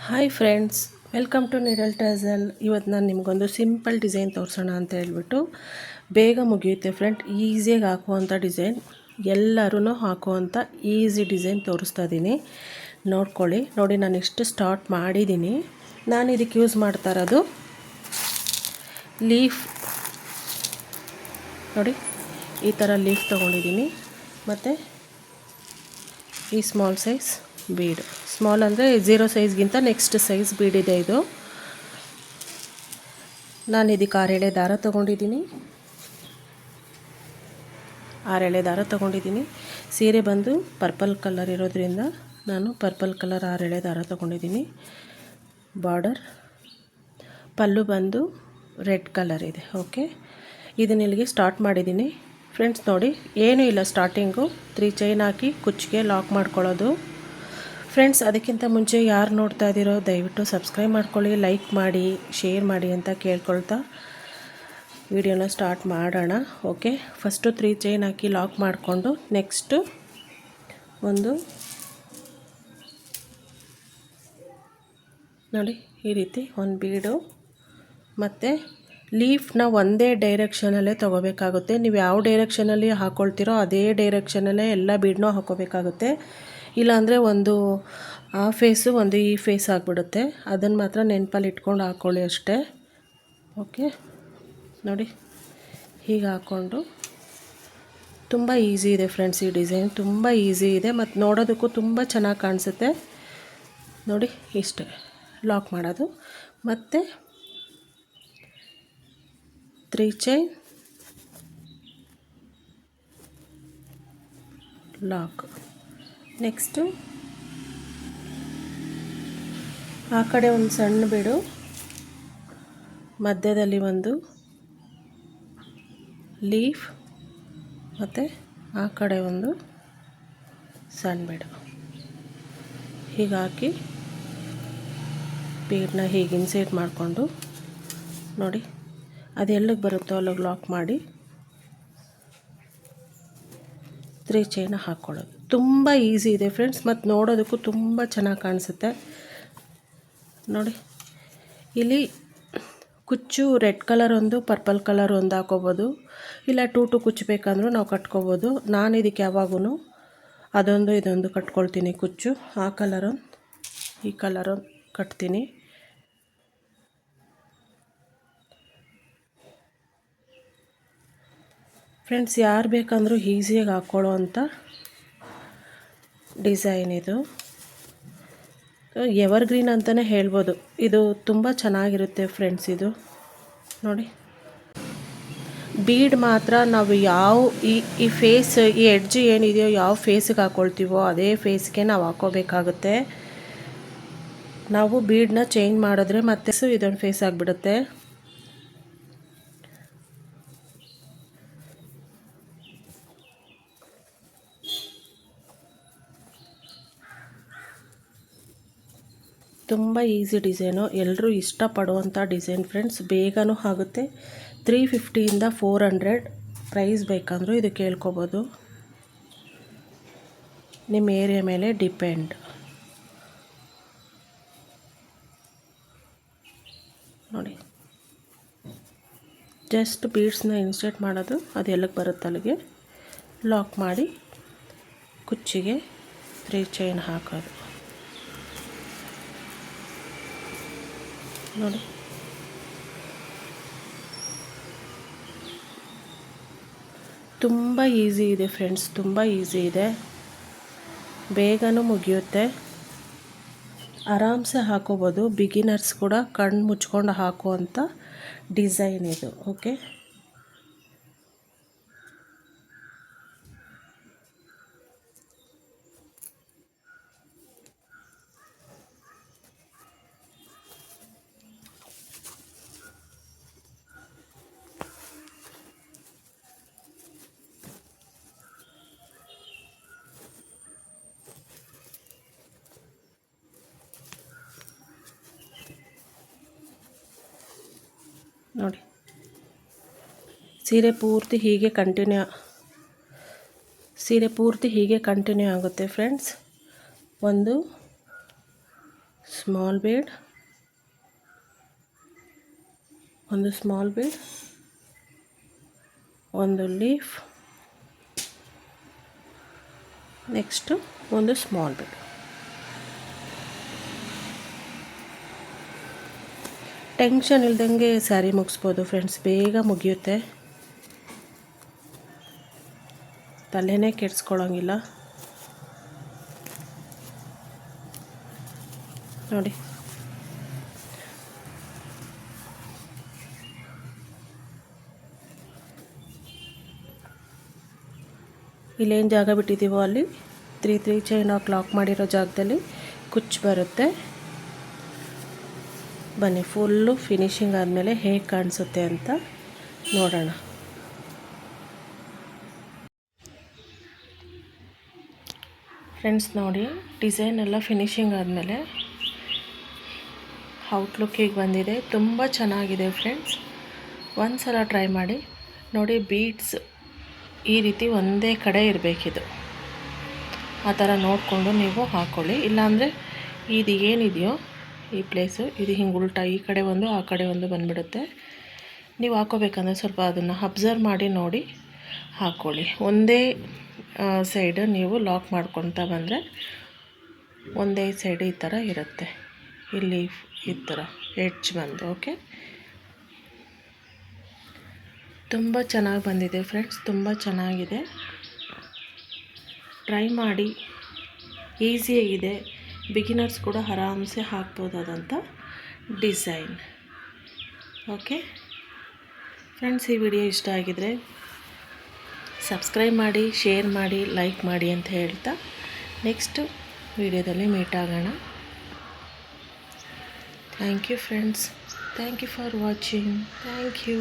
Hi friends, welcome to ನಿಡಲ್ ಟಜಲ್. ಇವತ್ತು ನಾನು ನಿಮಗೊಂದು ಸಿಂಪಲ್ ಡಿಸೈನ್ ತೋರಿಸೋಣ ಅಂತ ಹೇಳ್ಬಿಟ್ಟು ಬೇಗ ಮುಗಿಯುತ್ತೆ ಫ್ರೆಂಡ್. ಈಸಿಯಾಗಿ ಹಾಕುವಂಥ ಡಿಸೈನ್, ಎಲ್ಲರೂ ಹಾಕುವಂಥ ಈಸಿ ಡಿಸೈನ್ ತೋರಿಸ್ತಾ ಇದ್ದೀನಿ. ನೋಡ್ಕೊಳ್ಳಿ. ನೋಡಿ, ನಾನು ಇಷ್ಟು ಸ್ಟಾರ್ಟ್ ಮಾಡಿದ್ದೀನಿ. ನಾನು ಇದಕ್ಕೆ ಯೂಸ್ ಮಾಡ್ತಾ ಇರೋದು ಲೀಫ್. ನೋಡಿ, ಈ ಥರ ಲೀಫ್ ತೊಗೊಂಡಿದ್ದೀನಿ. ಮತ್ತು ಈ ಸ್ಮಾಲ್ ಸೈಜ್ ಬೀಡ್. ಸ್ಮಾಲ್ ಅಂದರೆ 0 ಸೈಜ್ಗಿಂತ ನೆಕ್ಸ್ಟ್ ಸೈಜ್ ಬೀಡಿದೆ ಇದು. ನಾನು ಇದಕ್ಕೆ 6 ಎಳೆ ದಾರ ತೊಗೊಂಡಿದ್ದೀನಿ. 6 ಎಳೆ ದಾರ ತೊಗೊಂಡಿದ್ದೀನಿ. ಸೀರೆ ಬಂದು ಪರ್ಪಲ್ ಕಲರ್ ಇರೋದ್ರಿಂದ ನಾನು ಪರ್ಪಲ್ ಕಲರ್ 6 ಎಳೆ ದಾರ ತೊಗೊಂಡಿದ್ದೀನಿ. ಬಾರ್ಡರ್ ಪಲ್ಲು ಬಂದು ರೆಡ್ ಕಲರ್ ಇದೆ. ಓಕೆ, ಇದನ್ನ ಇಲ್ಲಿಗೆ ಸ್ಟಾರ್ಟ್ ಮಾಡಿದ್ದೀನಿ ಫ್ರೆಂಡ್ಸ್. ನೋಡಿ, ಏನೂ ಇಲ್ಲ, ಸ್ಟಾರ್ಟಿಂಗು 3 ಚೈನ್ ಹಾಕಿ ಕುಚ್ಚಿಗೆ ಲಾಕ್ ಮಾಡ್ಕೊಳ್ಳೋದು ಫ್ರೆಂಡ್ಸ್. ಅದಕ್ಕಿಂತ ಮುಂಚೆ ಯಾರು ನೋಡ್ತಾ ಇದ್ದೀರೋ ದಯವಿಟ್ಟು ಸಬ್ಸ್ಕ್ರೈಬ್ ಮಾಡ್ಕೊಳ್ಳಿ, ಲೈಕ್ ಮಾಡಿ, ಶೇರ್ ಮಾಡಿ ಅಂತ ಕೇಳ್ಕೊಳ್ತಾ ವಿಡಿಯೋನ ಸ್ಟಾರ್ಟ್ ಮಾಡೋಣ. ಓಕೆ, ಫಸ್ಟು 3 ಚೈನ್ ಹಾಕಿ ಲಾಕ್ ಮಾಡಿಕೊಂಡು ನೆಕ್ಸ್ಟು ಒಂದು ನೋಡಿ ಈ ರೀತಿ ಒಂದು ಬೀಡು ಮತ್ತು ಲೀಫ್ನ ಒಂದೇ ಡೈರೆಕ್ಷನಲ್ಲೇ ತೊಗೋಬೇಕಾಗುತ್ತೆ. ನೀವು ಯಾವ ಡೈರೆಕ್ಷನಲ್ಲಿ ಹಾಕ್ಕೊಳ್ತೀರೋ ಅದೇ ಡೈರೆಕ್ಷನಲ್ಲೇ ಎಲ್ಲ ಬೀಡನ್ನೂ ಹಾಕ್ಕೋಬೇಕಾಗುತ್ತೆ. ಇಲ್ಲಾಂದರೆ ಒಂದು ಆ ಫೇಸು ಒಂದು ಈ ಫೇಸ್ ಆಗಿಬಿಡುತ್ತೆ. ಅದನ್ನು ಮಾತ್ರ ನೆನಪಲ್ಲಿ ಇಟ್ಕೊಂಡು ಹಾಕ್ಕೊಳ್ಳಿ ಅಷ್ಟೇ. ಓಕೆ, ನೋಡಿ ಹೀಗೆ ಹಾಕ್ಕೊಂಡು ತುಂಬ ಈಸಿ ಇದೆ ಫ್ರೆಂಡ್ಸ್. ಈ ಡಿಸೈನ್ ತುಂಬ ಈಸಿ ಇದೆ ಮತ್ತು ನೋಡೋದಕ್ಕೂ ತುಂಬ ಚೆನ್ನಾಗಿ ಕಾಣಿಸುತ್ತೆ. ನೋಡಿ, ಇಷ್ಟೇ ಲಾಕ್ ಮಾಡೋದು. ಮತ್ತು 3 ಚೈನ್ ಲಾಕ್. ನೆಕ್ಸ್ಟು ಆ ಕಡೆ ಒಂದು ಸಣ್ಣ ಬೀಡು, ಮಧ್ಯದಲ್ಲಿ ಒಂದು ಲೀಫ್ ಮತ್ತು ಆ ಕಡೆ ಒಂದು ಸಣ್ಣ ಬೀಡು. ಹೀಗಾಗಿ ಬೀಡನ್ನ ಹೀಗೆ ಇನ್ಸರ್ಟ್ ಮಾಡಿಕೊಂಡು ನೋಡಿ, ಅದು ಎಲ್ಲಿಗೆ ಬರುತ್ತೋ ಅಲ್ಲಿಗೆ ಲಾಕ್ ಮಾಡಿ 3 ಚೈನ ಹಾಕ್ಕೊಳ್ಳೋದು. ತುಂಬ ಈಸಿ ಇದೆ ಫ್ರೆಂಡ್ಸ್ ಮತ್ತು ನೋಡೋದಕ್ಕೂ ತುಂಬ ಚೆನ್ನಾಗಿ ಕಾಣಿಸುತ್ತೆ. ನೋಡಿ, ಇಲ್ಲಿ ಕುಚ್ಚು ರೆಡ್ ಕಲರ್ ಒಂದು, ಪರ್ಪಲ್ ಕಲರ್ ಒಂದು ಹಾಕೋಬೋದು. ಇಲ್ಲ 2 ಕುಚ್ಚು ಬೇಕಂದ್ರೂ ನಾವು ಕಟ್ಕೋಬೋದು. ನಾನು ಇದಕ್ಕೆ ಯಾವಾಗೂ ಅದೊಂದು ಇದೊಂದು ಕಟ್ಕೊಳ್ತೀನಿ ಕುಚ್ಚು. ಆ ಕಲರೊಂದು ಈ ಕಲರೊಂದು ಕಟ್ತೀನಿ. ಫ್ರೆಂಡ್ಸ್, ಯಾರು ಬೇಕಂದ್ರೂ ಈಸಿಯಾಗಿ ಹಾಕ್ಕೊಳ್ಳೋ ಅಂಥ ಡಿಸೈನ್ ಇದು. ಎವರ್ಗ್ರೀನ್ ಅಂತಲೇ ಹೇಳ್ಬೋದು. ಇದು ತುಂಬ ಚೆನ್ನಾಗಿರುತ್ತೆ ಫ್ರೆಂಡ್ಸ್. ಇದು ನೋಡಿ, ಬೀಡ್ ಮಾತ್ರ ನಾವು ಯಾವ ಈ ಫೇಸ್, ಈ ಎಡ್ಜ್ ಏನಿದೆಯೋ ಯಾವ ಫೇಸಿಗೆ ಹಾಕ್ಕೊಳ್ತೀವೋ ಅದೇ ಫೇಸ್ಗೆ ನಾವು ಹಾಕ್ಕೋಬೇಕಾಗುತ್ತೆ. ನಾವು ಬೀಡನ್ನ ಚೇಂಜ್ ಮಾಡಿದ್ರೆ ಮತ್ತೆ ಇದೊಂದು ಫೇಸ್ ಆಗಿಬಿಡುತ್ತೆ. ತುಂಬ ಈಸಿ ಡಿಸೈನು, ಎಲ್ಲರೂ ಇಷ್ಟಪಡುವಂಥ ಡಿಸೈನ್ ಫ್ರೆಂಡ್ಸ್. ಬೇಗನೂ ಆಗುತ್ತೆ. 350ಇಂದ 400 ಪ್ರೈಸ್ ಬೇಕಂದ್ರೂ ಇದು ಕೇಳ್ಕೊಬೋದು. ನಿಮ್ಮ ಏರಿಯಾ ಮೇಲೆ ಡಿಪೆಂಡ್. ನೋಡಿ, ಜಸ್ಟ್ ಬೀಡ್ಸ್ನ ಇನ್ಸರ್ಟ್ ಮಾಡೋದು, ಅದು ಎಲ್ಲಿಗೆ ಬರುತ್ತೆ ಅಲ್ಲಿಗೆ ಲಾಕ್ ಮಾಡಿ ಕುಚ್ಚಿಗೆ 3 ಚೈನ್ ಹಾಕೋದು. ನೋಡಿ, ತುಂಬ ಈಸಿ ಇದೆ ಫ್ರೆಂಡ್ಸ್, ತುಂಬ ಈಸಿ ಇದೆ. ಬೇಗನೂ ಮುಗಿಯುತ್ತೆ. ಆರಾಮ್ಸೆ ಹಾಕೋಬೋದು. ಬಿಗಿನರ್ಸ್ ಕೂಡ ಕಣ್ಣು ಮುಚ್ಕೊಂಡು ಹಾಕುವಂಥ ಡಿಸೈನ್ ಇದು. ಓಕೆ, ನೋಡಿ ಸೀರೆ ಪೂರ್ತಿ ಹೀಗೆ ಕಂಟಿನ್ಯೂ ಆಗುತ್ತೆ ಫ್ರೆಂಡ್ಸ್. ಒಂದು ಸ್ಮಾಲ್ ಬೀಡ್, ಒಂದು ಸ್ಮಾಲ್ ಬೀಡ್, ಒಂದು ಲೀಫ್, ನೆಕ್ಸ್ಟು ಒಂದು ಸ್ಮಾಲ್ ಬೀಡ್. ಟೆನ್ಷನ್ ಇಲ್ದಂಗೆ ಸ್ಯಾರಿ ಮುಗಿಸ್ಬೋದು ಫ್ರೆಂಡ್ಸ್, ಬೇಗ ಮುಗಿಯುತ್ತೆ, ತಲೆನೇ ಕೆಡಿಸ್ಕೊಳ್ಳೋಂಗಿಲ್ಲ. ನೋಡಿ, ಇಲ್ಲೇನು ಜಾಗ ಬಿಟ್ಟಿದ್ದೀವೋ ಅಲ್ಲಿ 3 ಚೈನ್ ಲಾಕ್ ಮಾಡಿರೋ ಜಾಗದಲ್ಲಿ ಕುಚ್ಚು ಬರುತ್ತೆ. ಬನ್ನಿ, ಫುಲ್ಲು ಫಿನಿಶಿಂಗ್ ಆದಮೇಲೆ ಹೇಗೆ ಕಾಣಿಸುತ್ತೆ ಅಂತ ನೋಡೋಣ. ಫ್ರೆಂಡ್ಸ್ ನೋಡಿ, ಡಿಸೈನ್ ಎಲ್ಲ ಫಿನಿಶಿಂಗ್ ಆದಮೇಲೆ ಔಟ್ಲುಕ್ಕಿಗೆ ಬಂದಿದೆ. ತುಂಬ ಚೆನ್ನಾಗಿದೆ ಫ್ರೆಂಡ್ಸ್, ಒಂದು ಸಲ ಟ್ರೈ ಮಾಡಿ ನೋಡಿ. ಬೀಡ್ಸ್ ಈ ರೀತಿ ಒಂದೇ ಕಡೆ ಇರಬೇಕಿದು, ಆ ಥರ ನೋಡಿಕೊಂಡು ನೀವು ಹಾಕ್ಕೊಳ್ಳಿ. ಇಲ್ಲಾಂದರೆ ಇದು ಏನಿದೆಯೋ ಈ ಪ್ಲೇಸು, ಇದು ಹಿಂಗೆ ಉಲ್ಟಾ ಈ ಕಡೆ ಒಂದು ಆ ಕಡೆ ಒಂದು ಬಂದುಬಿಡುತ್ತೆ. ನೀವು ಹಾಕ್ಕೋಬೇಕಂದ್ರೆ ಸ್ವಲ್ಪ ಅದನ್ನು ಅಬ್ಸರ್ವ್ ಮಾಡಿ ನೋಡಿ ಹಾಕ್ಕೊಳ್ಳಿ. ಒಂದೇ ಸೈಡು ನೀವು ಲಾಕ್ ಮಾಡ್ಕೊತಾ ಬಂದರೆ ಒಂದೇ ಸೈಡ್ ಈ ಥರ ಇರುತ್ತೆ, ಇಲ್ಲಿ ಈ ಥರ ಎಡ್ಜ್ ಬಂದು. ಓಕೆ, ತುಂಬ ಚೆನ್ನಾಗಿ ಬಂದಿದೆ ಫ್ರೆಂಡ್ಸ್, ತುಂಬ ಚೆನ್ನಾಗಿದೆ. ಟ್ರೈ ಮಾಡಿ, ಈಸಿಯಾಗಿದೆ, ಬಿಗಿನರ್ಸ್ ಕೂಡ ಆರಾಮ್ಸೆ ಹಾಕ್ಬೋದಾದಂಥ ಡಿಸೈನ್. ಓಕೆ ಫ್ರೆಂಡ್ಸ್, ಈ ವಿಡಿಯೋ ಇಷ್ಟ ಆಗಿದರೆ ಸಬ್ಸ್ಕ್ರೈಬ್ ಮಾಡಿ, ಶೇರ್ ಮಾಡಿ, ಲೈಕ್ ಮಾಡಿ ಅಂತ ಹೇಳ್ತಾ ನೆಕ್ಸ್ಟ್ ವಿಡಿಯೋದಲ್ಲಿ ಮೀಟ್ ಆಗೋಣ. Thank you friends, thank you for watching, thank you.